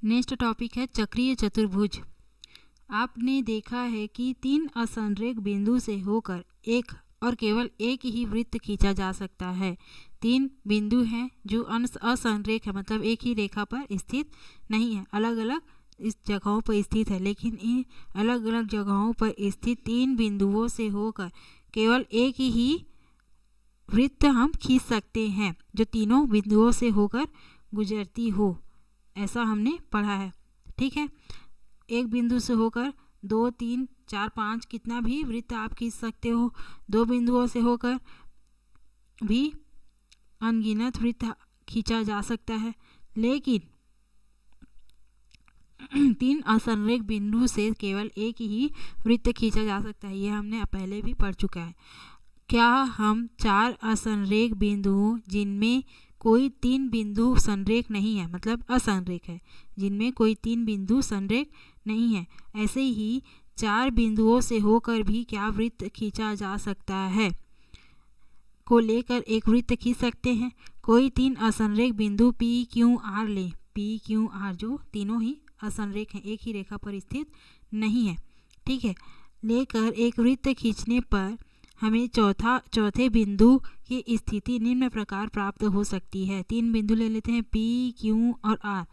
Next topic है चक्रीय चतुर्भुज। आपने देखा है कि 3 असंरेख बिंदु से होकर एक और केवल एक ही वृत्त खींचा जा सकता है। 3 बिंदु हैं जो असंरेख है, मतलब एक ही रेखा पर स्थित नहीं है, अलग अलग इस जगहों पर स्थित है, लेकिन इन अलग अलग जगहों पर स्थित 3 बिंदुओं से होकर केवल एक ही वृत्त हम खींच सकते हैं जो तीनों बिंदुओं से होकर गुजरती हो, ऐसा हमने पढ़ा है। ठीक है, एक बिंदु से होकर 2, 3, 4, 5 कितना भी वृत्त आप खींच सकते हो। 2 बिंदुओं से होकर भी अनगिनत वृत्त खींचा जा सकता है, लेकिन 3 असंरेख बिंदु से केवल एक ही वृत्त खींचा जा सकता है। यह हमने पहले भी पढ़ चुका है। क्या हम 4 असंरेख बिंदुओं जिनमें कोई 3 बिंदु संरेख नहीं है, मतलब असंरेख है, जिनमें कोई 3 बिंदु संरेख नहीं है, ऐसे ही 4 बिंदुओं से होकर भी क्या वृत्त खींचा जा सकता है को लेकर एक वृत्त खींच सकते हैं। कोई 3 असंरेख बिंदु P, Q, R ले। P, Q, R जो तीनों ही असंरेख हैं, एक ही रेखा पर स्थित नहीं है। ठीक है, लेकर एक वृत्त खींचने पर हमें चौथे बिंदु की स्थिति निम्न प्रकार प्राप्त हो सकती है। 3 बिंदु ले लेते हैं, P, Q और R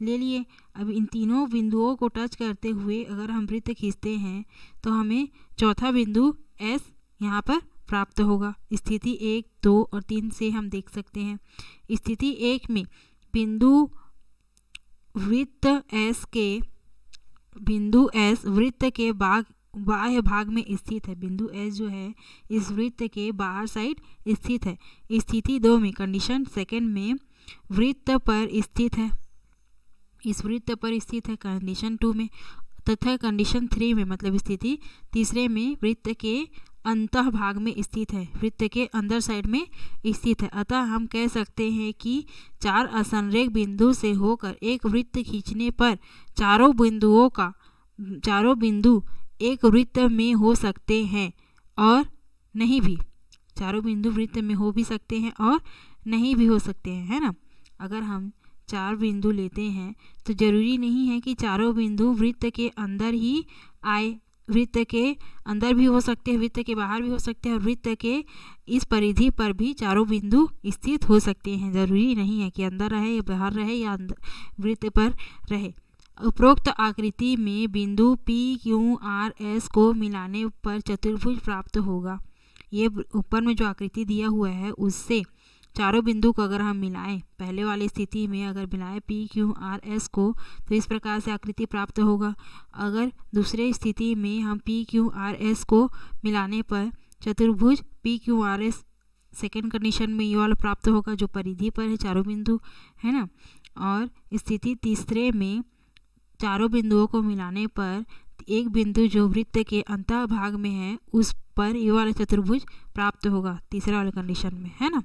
ले लिए। अब इन तीनों बिंदुओं को टच करते हुए अगर हम वृत्त खींचते हैं तो हमें चौथा बिंदु S यहाँ पर प्राप्त होगा। स्थिति 1, 2 और 3 से हम देख सकते हैं। स्थिति 1 में बिंदु S वृत्त के बाह्य भाग में स्थित है। बिंदु S जो है इस वृत्त के बाहर साइड स्थित है। स्थिति 2 में, कंडीशन सेकंड में, वृत्त पर स्थित है, इस वृत्त पर स्थित है कंडीशन 2 में, तथा कंडीशन 3 में, मतलब स्थिति तीसरे में वृत्त के अंतः भाग में स्थित है, वृत्त के अंदर साइड में स्थित है। अतः हम कह सकते हैं कि 4 असंरेख बिंदु से होकर एक वृत्त खींचने पर चारों बिंदु एक वृत्त में हो सकते हैं और नहीं भी। चारों बिंदु वृत्त में हो भी सकते हैं और नहीं भी हो सकते हैं, है ना। अगर हम 4 बिंदु लेते हैं तो जरूरी नहीं है कि चारों बिंदु वृत्त के अंदर ही आए, वृत्त के अंदर भी हो सकते हैं, वृत्त के बाहर भी हो सकते हैं, और वृत्त के इस परिधि पर भी चारों बिंदु स्थित हो सकते हैं। जरूरी नहीं है कि अंदर रहे या बाहर रहे या वृत्त पर रहे। उपरोक्त आकृति में बिंदु P, Q, R, S को मिलाने पर चतुर्भुज प्राप्त होगा। ये ऊपर में जो आकृति दिया हुआ है उससे चारों बिंदु को अगर हम मिलाएं, पहले वाली स्थिति में अगर मिलाएं P, Q, R, S को, तो इस प्रकार से आकृति प्राप्त होगा। अगर दूसरे स्थिति में हम P, Q, R, S को मिलाने पर चतुर्भुज P, Q, R, S second condition में ये वाला प्राप्त होगा जो परिधि पर है, चारों बिंदु, है ना। और स्थिति तीसरे में चारों बिंदुओं को मिलाने पर एक बिंदु जो वृत्त के अंतः भाग में है उस पर ये वाला चतुर्भुज प्राप्त होगा, तीसरे वाले कंडीशन में, है ना।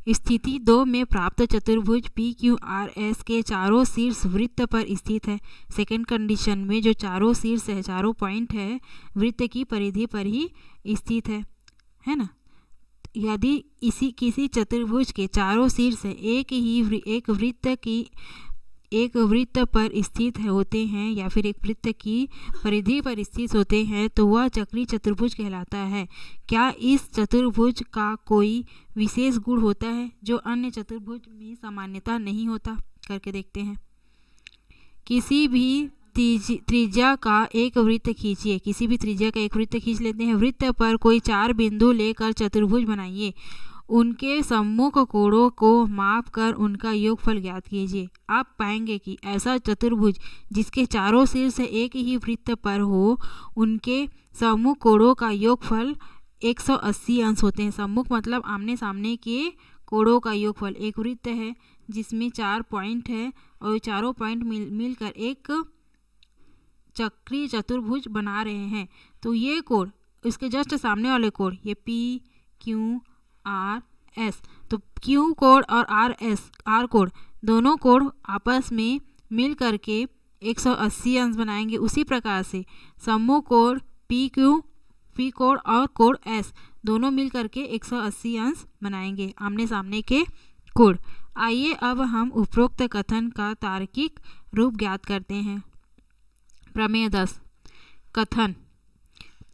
स्थिति 2 में प्राप्त चतुर्भुज P, Q, R, S के चारों शीर्ष वृत्त पर स्थित है। सेकेंड कंडीशन में जो चारों शीर्ष है, चारों पॉइंट है, वृत्त की परिधि पर ही स्थित है ना। यदि किसी चतुर्भुज के चारों शीर्ष एक वृत्त पर स्थित होते हैं या फिर एक वृत्त की परिधि पर स्थित होते हैं तो वह चक्रीय चतुर्भुज कहलाता है। क्या इस चतुर्भुज का कोई विशेष गुण होता है जो अन्य चतुर्भुज में सामान्यतः नहीं होता? करके देखते हैं। किसी भी त्रिज्या का एक वृत्त खींचिए, किसी भी त्रिज्या का एक वृत्त खींच लेते हैं। वृत्त पर कोई 4 बिंदु लेकर चतुर्भुज बनाइए। उनके सम्मुख कोणों को मापकर उनका योगफल ज्ञात कीजिए। आप पाएंगे कि ऐसा चतुर्भुज जिसके चारों शीर्ष एक ही वृत्त पर हो, उनके सम्मुख कोणों का योगफल 180 अंश होते हैं। सम्मुख मतलब आमने सामने के कोणों का योगफल। एक वृत्त है जिसमें 4 पॉइंट है और चारों पॉइंट मिलकर एक चक्रीय चतुर्भुज बना रहे हैं, तो ये कोण, इसके जस्ट सामने वाले कोण, ये P, Q, R, S, तो Q कोण और R कोण, दोनों कोण आपस में मिल करके 180 अंश बनाएंगे। उसी प्रकार से सम्मुख कोण P कोण और कोण S दोनों मिल करके 180 अंश बनाएंगे, आमने सामने के कोड। आइए अब हम उपरोक्त कथन का तार्किक रूप ज्ञात करते हैं। प्रमेय 10। कथन: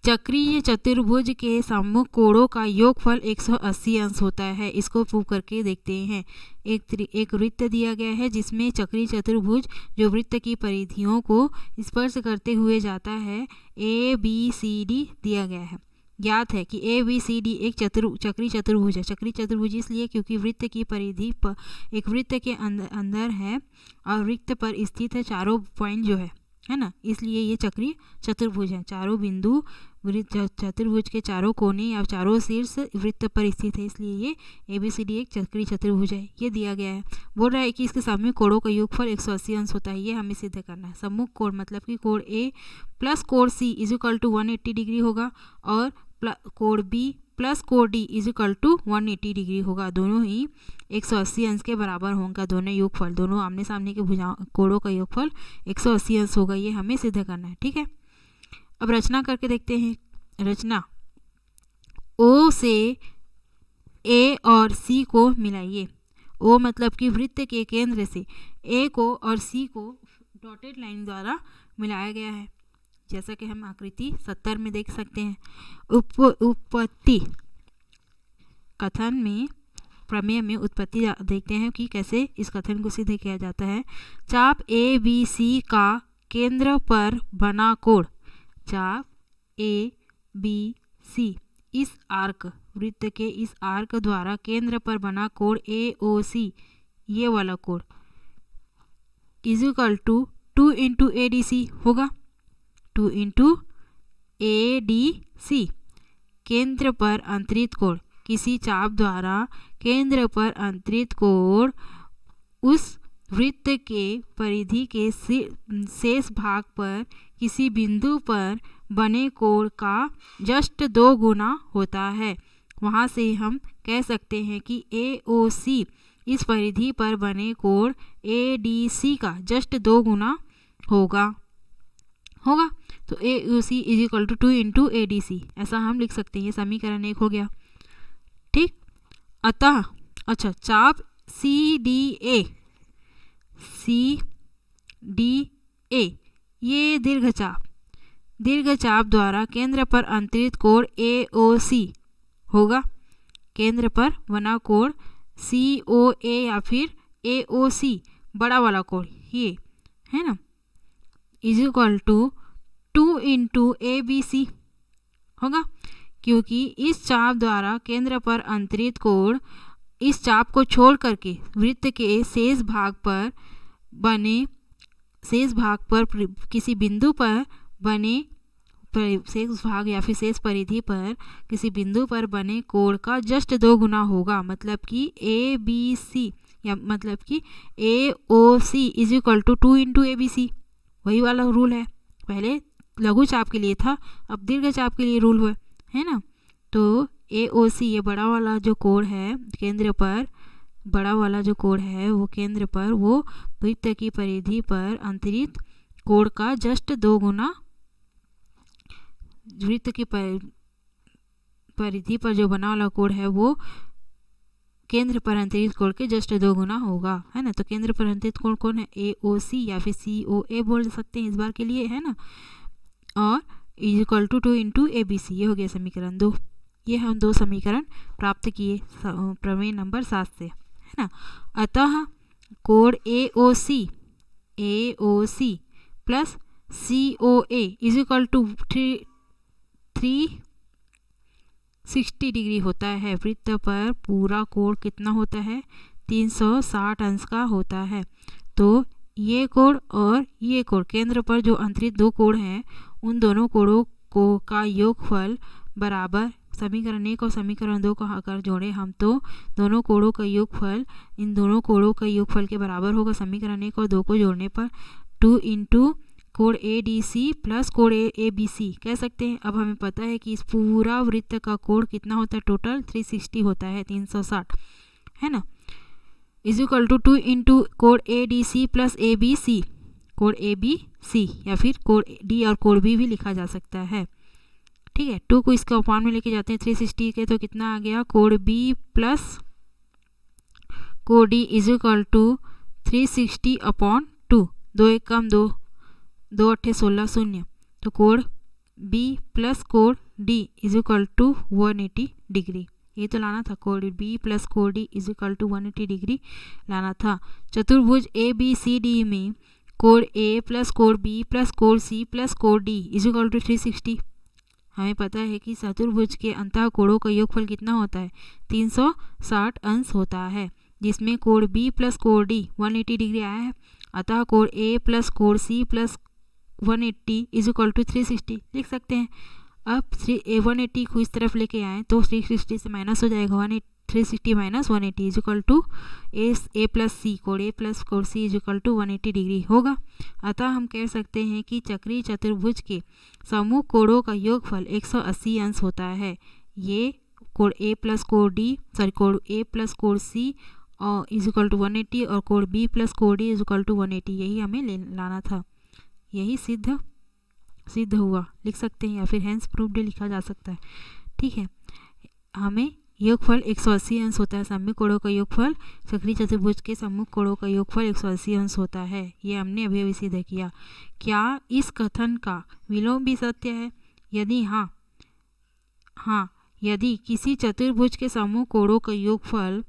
चक्रीय चतुर्भुज के सम्मुख कोणों का योगफल 180 अंश होता है। इसको प्रूव करके देखते हैं। एक वृत्त दिया गया है जिसमें चक्रीय चतुर्भुज जो वृत्त की परिधियों को स्पर्श करते हुए जाता है, ABCD दिया गया है। ज्ञात है कि ABCD एक चक्रीय चतुर्भुज है। चक्रीय चतुर्भुज इसलिए क्योंकि वृत्त की परिधि पर एक वृत्त के अंदर है और वृत्त पर स्थित है, चारों पॉइंट जो है ना, इसलिए ये चक्रीय चतुर्भुज है। चारों बिंदु वृत्त चतुर्भुज के चारों कोने या चारों शीर्ष वृत्त पर स्थित है, इसलिए ये ABCD एक चक्रीय चतुर्भुज है। ये दिया गया है। बोल रहा है कि इसके सम्मुख कोणों का योगफल 180 अंश होता है। ये हमें सिद्ध करना है। सम्मुख कोण मतलब कि कोण A प्लस कोण C is equal to 180 degree होगा और कोण B प्लस कोण D is equal to 180 degree होगा। दोनों ही 180 अंश के बराबर होंगे। दोनों योगफल, दोनों आमने सामने के कोणों का योगफल 180 अंश होगा। ये हमें सिद्ध करना है। ठीक है, अब रचना करके देखते हैं। रचना: O से A और C को मिलाइए। O मतलब कि वृत्त के केंद्र से A को और C को डॉटेड लाइन द्वारा मिलाया गया है, जैसा कि हम आकृति 70 में देख सकते हैं। उत्पत्ति कथन में, प्रमेय में उत्पत्ति देखते हैं कि कैसे इस कथन को सिद्ध किया जाता है। चाप ABC का केंद्र पर बना कोण, चाप ABC इस आर्क, वृत्त के इस आर्क द्वारा केंद्र पर बना कोण AOC, ये वाला कोण, is equal to 2 into ADC होगा। 2 इंटू ADC केंद्र पर अंतरित कोण, किसी चाप द्वारा केंद्र पर अंतरित कोण उस वृत्त के परिधि के शेष भाग पर किसी बिंदु पर बने कोण का जस्ट 2 गुना होता है। वहाँ से हम कह सकते हैं कि AOC इस परिधि पर बने कोण ADC का जस्ट 2 गुना होगा। तो AOC is equal to 2 into ADC, ऐसा हम लिख सकते हैं। ये समीकरण 1 हो गया। ठीक, अतः अच्छा, चाप CDA ये दीर्घ चाप द्वारा केंद्र पर अंतरित कोण AOC होगा। केंद्र पर बना कोण COA या फिर AOC, बड़ा वाला कोण ये है ना, is equal to 2 into ABC होगा। क्योंकि इस चाप द्वारा केंद्र पर अंतरित कोण इस चाप को छोड़ करके वृत्त के शेष भाग पर किसी बिंदु पर बने शेष भाग या फिर शेष परिधि पर किसी बिंदु पर बने कोण का जस्ट 2 गुना होगा। मतलब कि ABC या मतलब कि AOC is equal to 2 into ABC, वही वाला रूल है। पहले लघु चाप के लिए था, अब दीर्घ चाप के लिए रूल हुआ है ना। तो AOC ये बड़ा वाला जो कोण है केंद्र पर, बड़ा वाला जो कोण है वो केंद्र पर, वो वृत्त की परिधि पर अंतरित कोण का जस्ट 2 गुना, वृत्त की परिधि पर जो बना वाला कोण है वो केंद्र पर अंतरित कोण के जस्ट 2 गुना होगा, है ना। तो केंद्र पर अंतरित कोण कौन है? AOC या फिर COA बोल सकते हैं इस बार के लिए, है ना। और is equal to 2 into ABC, ये हो गया समीकरण 2। ये हम 2 समीकरण प्राप्त किए प्रमेय नंबर 7 से, है ना। अतः कोण AOC plus COA is equal to 360 degree होता है। वृत्त पर पूरा कोण कितना होता है? 360 अंश का होता है। तो ये कोण और ये कोण, केंद्र पर जो अंतरित 2 कोण हैं, उन दोनों कोणों को का योगफल बराबर समीकरण 1 और समीकरण 2 को अगर जोड़े हम तो दोनों कोणों का योगफल इन दोनों कोणों का योगफल के बराबर होगा। समीकरण 1 और 2 को जोड़ने पर 2 इंटू कोण ADC प्लस कोण ABC कह सकते हैं। अब हमें पता है कि इस पूरा वृत्त का कोण कितना होता है? टोटल 360 होता है, 360, है ना। इज इक्वल टू 2 इंटू कोण ADC प्लस ABC, कोण ABC या फिर कोण D और कोण B भी लिखा जा सकता है। ठीक है, 2 को इसका अपान में लेके जाते हैं 360 के, तो कितना आ गया? कोण B प्लस कोड डी इज इक्वल टू 360/2, 2 1 कम 2, 2 8 16 शून्य, तो कोड बी प्लस कोड D is equal to 180 degree. ये तो लाना था, कोड बी प्लस कोड D is equal to 180 degree लाना था। चतुर्भुज ए बी सी डी में कोड ए प्लस कोड बी प्लस कोड सी प्लस कोड डी इज इक्वल टू 360। हमें पता है कि चतुर्भुज के अंतः कोणों का योगफल कितना होता है, 360 अंश होता है, जिसमें कोड बी प्लस कोड डी 180 डिग्री आया है। अतः कोड ए प्लस कोड C plus 180 is equal to 360 लिख सकते हैं। अब 180 को इस तरफ लेके आए तो 360 से माइनस हो जाएगा, 360 minus 180 is equal to A plus C, कोड ए प्लस कोड C is equal to 180 degree होगा। अतः हम कह सकते हैं कि चक्रीय चतुर्भुज के समूह कोणों का योगफल 180 अंश होता है। ये कोड ए प्लस कोड डी कोड ए प्लस कोड सी और इज इक्वल टू 180 और कोड बी प्लस कोड डी इज इक्वल टू 180, यही हमें लाना था। यही सिद्ध हुआ लिख सकते हैं, या फिर हैंस प्रूव्ड लिखा जा सकता है। ठीक है, हमें योगफल 180 अंश होता है। समूह कोणों का योगफल, चक्रीय चतुर्भुज के समूह कोणों का योगफल 180 अंश होता है। ये हमने अभी अभी सिद्ध किया। क्या इस कथन का विलोम भी सत्य है? यदि हाँ, यदि किसी चतुर्भुज के समूह कोणों का योगफल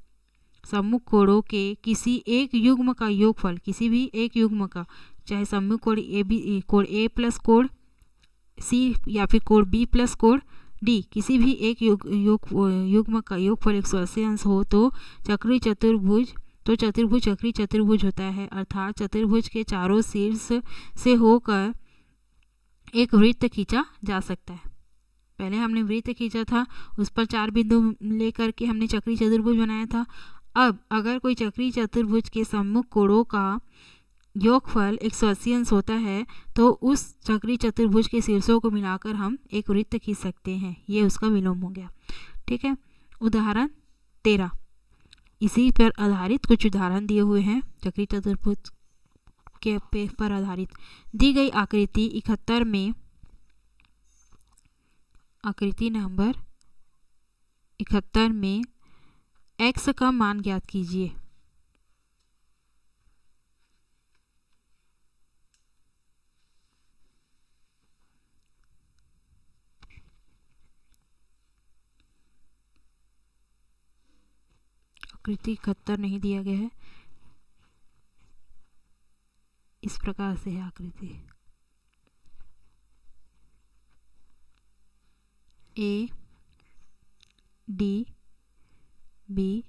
समूह कोणों के किसी एक युग्म का योगफल, किसी भी एक युग्म का, चाहे समूह कोण कोड ए प्लस कोड सी या फिर कोड बी प्लस कोड डी, किसी भी एक युग्म का योगफल 180 अंश हो तो चतुर्भुज चक्रीय चतुर्भुज होता है। अर्थात चतुर्भुज के चारों शीर्ष से होकर एक वृत्त खींचा जा सकता है। पहले हमने वृत्त खींचा था, उस पर 4 बिंदु लेकर के हमने चक्रीय चतुर्भुज बनाया था। अब अगर कोई चक्रीय चतुर्भुज के सम्मुख कोणों का योगफल 180 अंश होता है तो उस चक्रीय चतुर्भुज के शीर्षों को मिलाकर हम एक वृत्त खींच सकते हैं। ये उसका विलोम हो गया। ठीक है, उदाहरण 13, इसी पर आधारित कुछ उदाहरण दिए हुए हैं चक्रीय चतुर्भुज के पर आधारित। दी गई आकृति 71 में, आकृति नंबर 71 में x का मान ज्ञात कीजिए। आकृति 71 नहीं दिया गया है, इस प्रकार से है आकृति। ए, डी, बी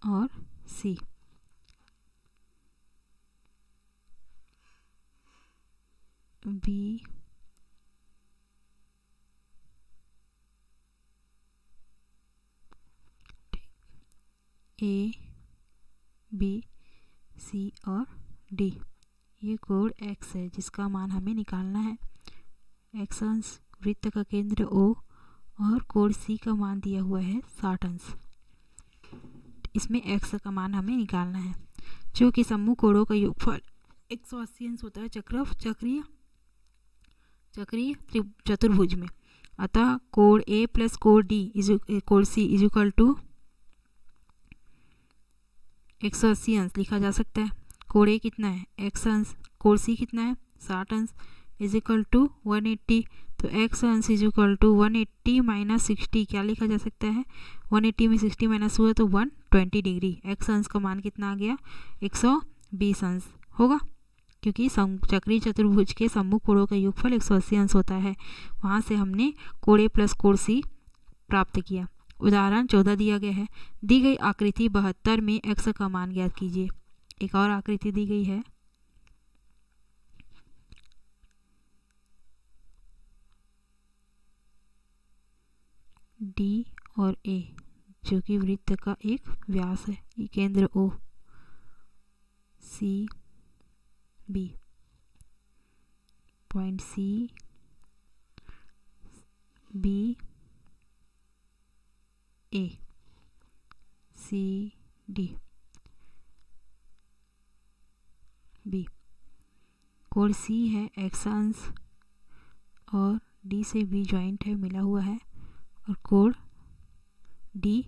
और सी। बी, ए, बी, सी और डी। ये कोड x है जिसका मान हमें निकालना है। x अंश वृत्त का केंद्र O और कोड C का मान दिया हुआ है 60 अंश। इसमें x का मान हमें निकालना है। चूँकि समूह कोणों का योगफल 180 अंश होता है चक्रीय चतुर्भुज में, अतः कोड A प्लस कोड D कोड C इज इक्वल टू 180 अंश लिखा जा सकता है। कोड A कितना है, x अंश, कोड C कितना है 60 अंश इज इक्वल टू 180। तो x अंश इज इक्वल टू 180 माइनस 60, क्या लिखा जा सकता है, 180 में 60 माइनस हुआ तो 120 डिग्री। x अंश का मान कितना आ गया, 120 अंश होगा, क्योंकि चक्रीय चतुर्भुज के सम्मुख कोणों का योगफल 180 अंश होता है। वहाँ से हमने code A plus code C प्राप्त किया। उदाहरण 14 दिया गया है। दी गई आकृति 72 में x का मान ज्ञात कीजिए। एक और आकृति दी गई है। डी और ए जो कि वृत्त का एक व्यास है, ये केंद्र O, सी, बी, पॉइंट सी, बी, ए, सी, डी, बी। कोड C है x अंश और D से B ज्वाइंट है, मिला हुआ है, और कोड D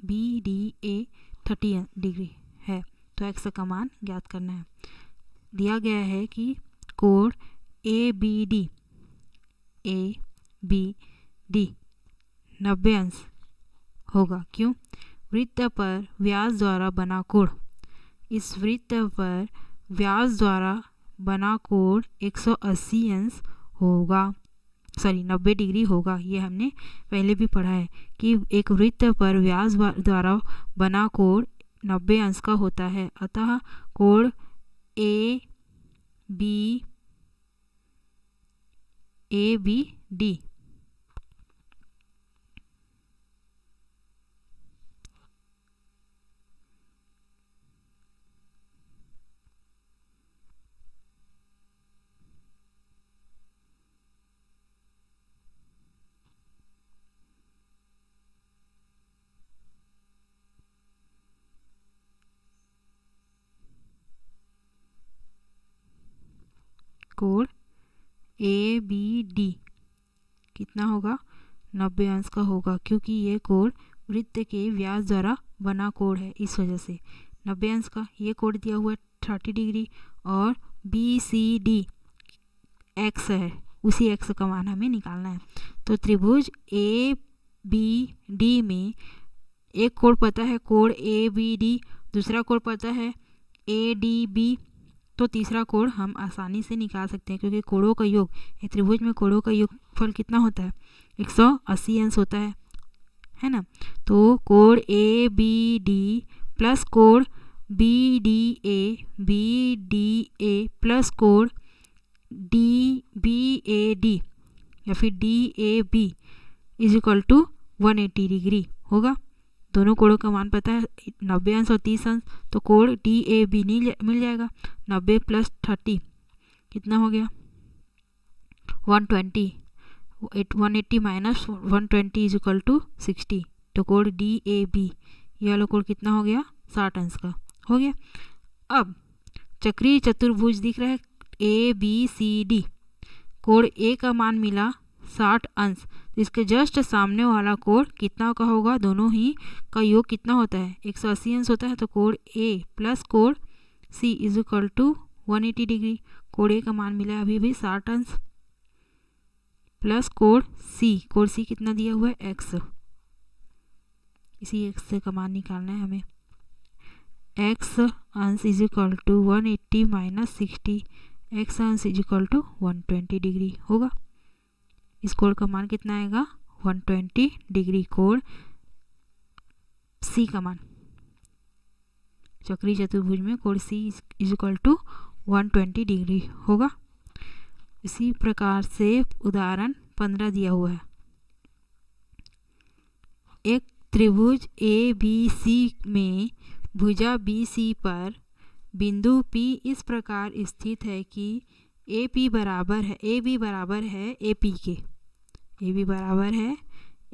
B D A 30 degree है। तो x का मान ज्ञात करना है। दिया गया है कि कोण ABD 90 अंश होगा। क्यों? वृत्त पर व्यास द्वारा बना कोण, इस वृत्त पर व्यास द्वारा बना कोण 180 अंश होगा, 90 डिग्री होगा। ये हमने पहले भी पढ़ा है कि एक वृत्त पर व्यास द्वारा बना कोण 90 अंश का होता है। अतः कोण ABD कोण ABD कितना होगा? 90 अंश का होगा, क्योंकि ये कोण वृत्त के व्यास द्वारा बना कोण है, इस वजह से 90 अंश का। ये कोण दिया हुआ है 30 डिग्री और BCD x है, उसी x का मान हमें निकालना है। तो त्रिभुज ABD में एक कोण पता है कोण ABD, दूसरा कोण पता है ADB, तो तीसरा कोण हम आसानी से निकाल सकते हैं, क्योंकि कोणों का योग, एक त्रिभुज में कोणों का योगफल कितना होता है? 180 अंश होता है ना। तो कोण ABD प्लस कोण BDA प्लस कोण DBAD या फिर DAB is equal to 180 degree होगा। दोनों कोणों का मान पता है, 90 अंश और 30 अंश, तो कोण DAB नहीं मिल जाएगा। 90 प्लस 30 कितना हो गया? 120। 180 माइनस 120 इज इक्वल टू 60, तो कोण DAB ये वाला कोण कितना हो गया? 60 अंश का हो गया। अब चक्रीय चतुर्भुज दिख रहा है ABCD, कोण A का मान मिला 60 अंश, तो इसके जस्ट सामने वाला कोण कितना का होगा? दोनों ही का योग कितना होता है? 180 अंश होता है। तो कोण A प्लस कोण C is equal to 180 degree. कोण A का मान मिला है अभी भी 60 अंश प्लस कोण C कितना दिया हुआ है? x, इसी x का मान निकालना है हमें। x अंश is equal to 180 minus 60, x अंश इज इक्वल टू 120 डिग्री होगा। इस कोण का मान कितना आएगा? 120 डिग्री। कोण C का मान, चक्रीय चतुर्भुज में कोण C is equal to 120 degree होगा। इसी प्रकार से उदाहरण 15 दिया हुआ है। एक त्रिभुज ABC में भुजा BC पर बिंदु P इस प्रकार स्थित है कि AB बराबर है AP के, AB बराबर है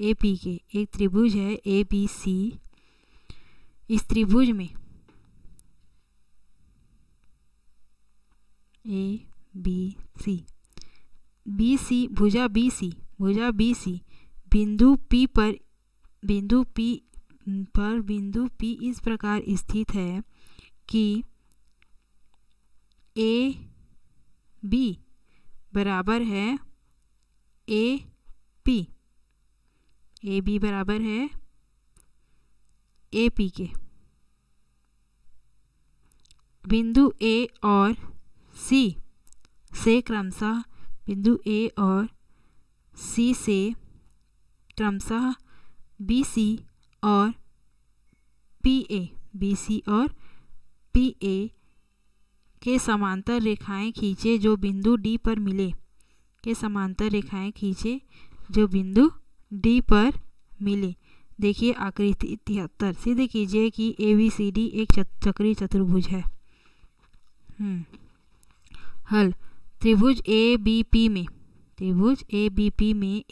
AP के। एक त्रिभुज है ABC, इस त्रिभुज में ABC भुजा BC बिंदु P पर बिंदु P इस प्रकार स्थित है कि AB बराबर है AP, AB बराबर है AP के। बिंदु A और C से क्रमशः बिंदु A और C से क्रमशः BC और PA के समांतर रेखाएं खींचे जो बिंदु D पर मिले, के समांतर रेखाएं खींचे जो बिंदु D पर मिले। देखिए आकृति 73, सिद्ध कीजिए कि ABCD एक चक्रीय चतुर्भुज है। हल। त्रिभुज ABP में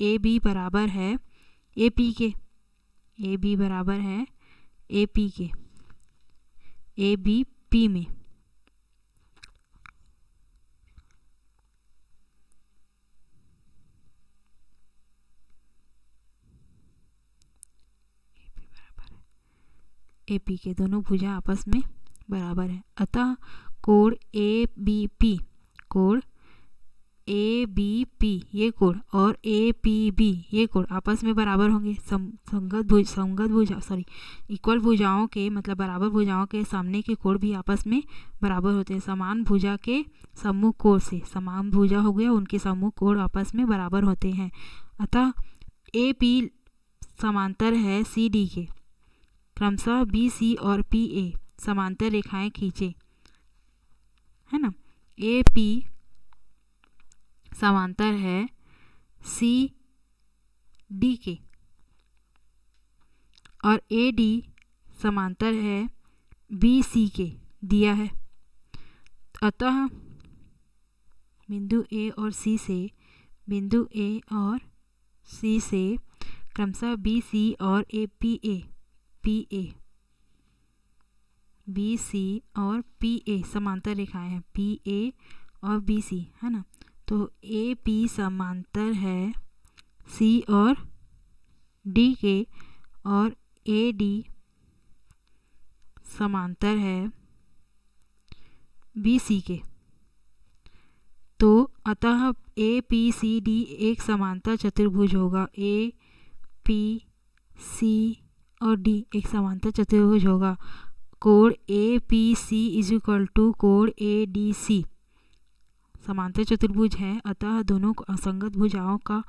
AB बराबर है AP के, AB बराबर है AP के। ABP में AP के दोनों भुजा आपस में बराबर है। अतः कोण ABP, कोण ABP ये कोण और APB ये कोण आपस में बराबर होंगे। इक्वल भुजाओं के मतलब बराबर भुजाओं के सामने के कोण भी आपस में बराबर होते हैं। समान भुजा के सम्मुख कोण से, समान भुजा हो गया उनके सम्मुख कोण आपस में बराबर होते हैं। अतः AP समांतर है CD के। क्रमशः BC और PA समांतर रेखाएं खींचे, है ना। AP समांतर है CD के और AD समांतर है BC के दिया है। अतः बिंदु A और C से, बिंदु A और C से क्रमशः BC और PA BC और PA समांतर रेखाएं हैं, PA और BC, है ना। तो AP समांतर है C और D के और AD समांतर है BC के। तो अतः APCD एक समांतर चतुर्भुज होगा। APC और D एक समांतर चतुर्भुज होगा। कोण APC इज इक्वल टू कोण ADC समांतर चतुर्भुज है। अतः दोनों असंगत भुजाओं का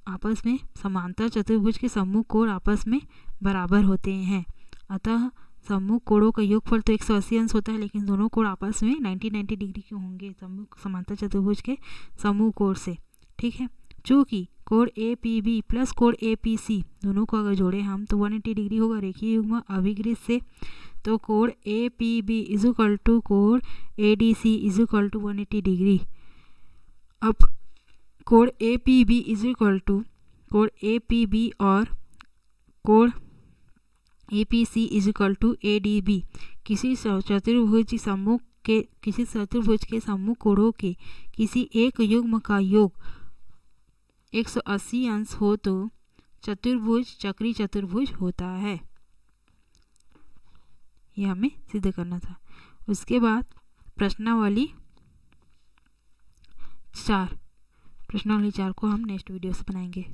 आपस में समांतर चतुर्भुज के सम्मुख कोण आपस में बराबर होते हैं। अतः सम्मुख कोणों का योगफल तो 180 अंश होता है, लेकिन दोनों कोण आपस में 90 डिग्री के होंगे सम्मुख समांतर चतुर्भुज के सम्मुख कोण से। ठीक है, चूँकि कोण APB प्लस कोण APC दोनों को अगर जोड़े हम तो 180 डिग्री होगा रेखीय युग्म अभिग्रित से। तो कोण APB इज इक्वल टू कोण ADC is equal to 180 degree. अब कोण APB इज इक्वल टू कोण APB और कोण APC is equal to ADB किसी चतुर्भुज के सम्मुख कोणों के किसी एक युग्म का योग 180 अंश हो तो चतुर्भुज चक्री चतुर्भुज होता है। यह हमें सिद्ध करना था। उसके बाद प्रश्नावली 4 को हम नेक्स्ट वीडियो से बनाएंगे।